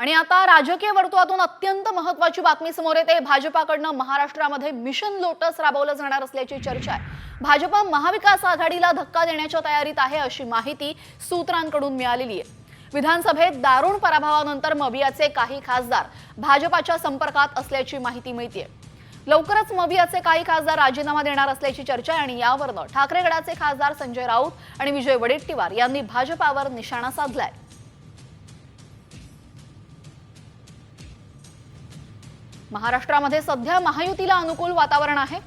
आणि आता राजकीय वर्तुळातून अत्यंत महत्त्वाची बातमी समोर येते। भाजपाकडनं महाराष्ट्रामध्ये मिशन लोटस राबवलं जाणार असल्याची चर्चा आहे। भाजपा महाविकास आघाडीला धक्का देण्याच्या तयारीत आहे अशी माहिती सूत्रांकडून मिळालेली आहे। विधानसभेत दारुण पराभवानंतर मवियाचे काही खासदार भाजपाच्या संपर्कात असल्याची माहिती मिळते। लवकरच मवियाचे काही खासदार राजीनामा देणार असल्याची चर्चा आहे आणि यावरून ठाकरे गटाचे खासदार संजय राऊत आणि विजय वडेट्टीवार यांनी भाजपावर निशाणा साधलाय। महाराष्ट्रामध्ये सध्या महायुतीला अनुकूल वातावरण आहे।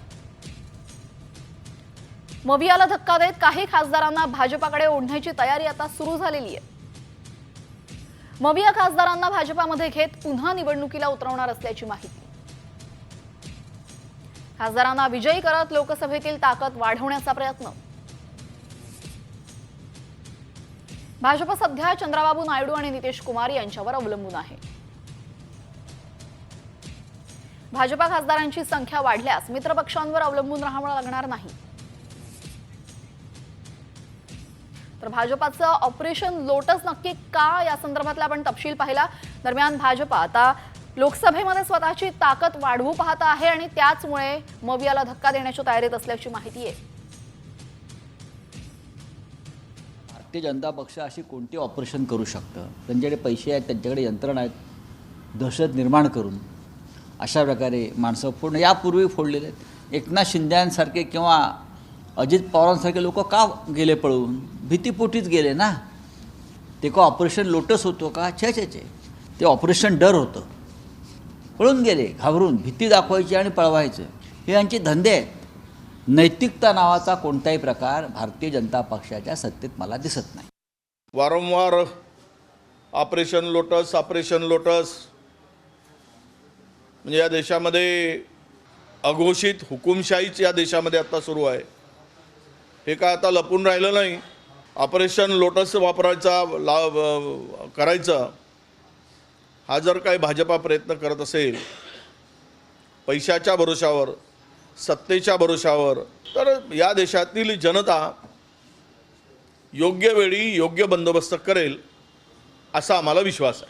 मवियाला धक्का देत काही खासदारांना भाजपाकडे ओढण्याची तयारी आता सुरू झालेली आहे। मविया खासदारांना भाजपामध्ये घेत पुन्हा निवडणुकीला उतरवणार असल्याची माहिती। खासदारांना विजयी करत लोकसभेतील ताकद वाढवण्याचा प्रयत्न। भाजप सध्या चंद्रबाबू नायडू आणि नितीश कुमार यांच्यावर अवलंबून आहे। भाजपा खासदारांची संख्या वाढल्यास मित्रपक्षांवर अवलंबून राहावं लागणार नाही। तर भाजपाचं ऑपरेशन लोटस नक्की का या संदर्भातला आपण तपशील पाहिला। दरम्यान भाजपा आता लोकसभेमध्ये स्वतःची ताकद वाढवू पाहत आहे आणि त्याचमुळे मवियाला धक्का देण्याच्या तयारीत असल्याची माहिती आहे। भारतीय जनता पक्ष अशी कोणती ऑपरेशन करू शकतं? त्यांच्याकडे पैसे आहेत, त्यांच्याकडे यंत्रणा आहेत, दहशत निर्माण करून अशा प्रकारे माणसं पूर्ण यापूर्वी फोडलेले आहेत। एकनाथ शिंदेसारखे किंवा अजित पवारांसारखे लोक का गेले पळून? भीतीपोटीच गेले ना। ते का ऑपरेशन लोटस होतो का? छे छे छे, ते ऑपरेशन डर होतं। पळून गेले घाबरून, भीती दाखवायची आणि पळवायचं, हे यांचे धंदे आहेत। नैतिकता नावाचा कोणताही प्रकार भारतीय जनता पक्षाच्या सत्तेत मला दिसत नाही। वारंवार ऑपरेशन लोटस म्हणजे या देशामध्ये अघोषित हुकुमशाहीच या देशामध्ये आता सुरू आहे। हे काय आता लपून राहिलं नाही। ऑपरेशन लोटस करायचा हा जर काही भाजपा प्रयत्न करत असेल पैशाच्या भरोशावर, सत्तेच्या भरोशावर, तर या देशातील जनता योग्य वेळी योग्य बंदोबस्त करेल असा आम्हाला विश्वास आहे।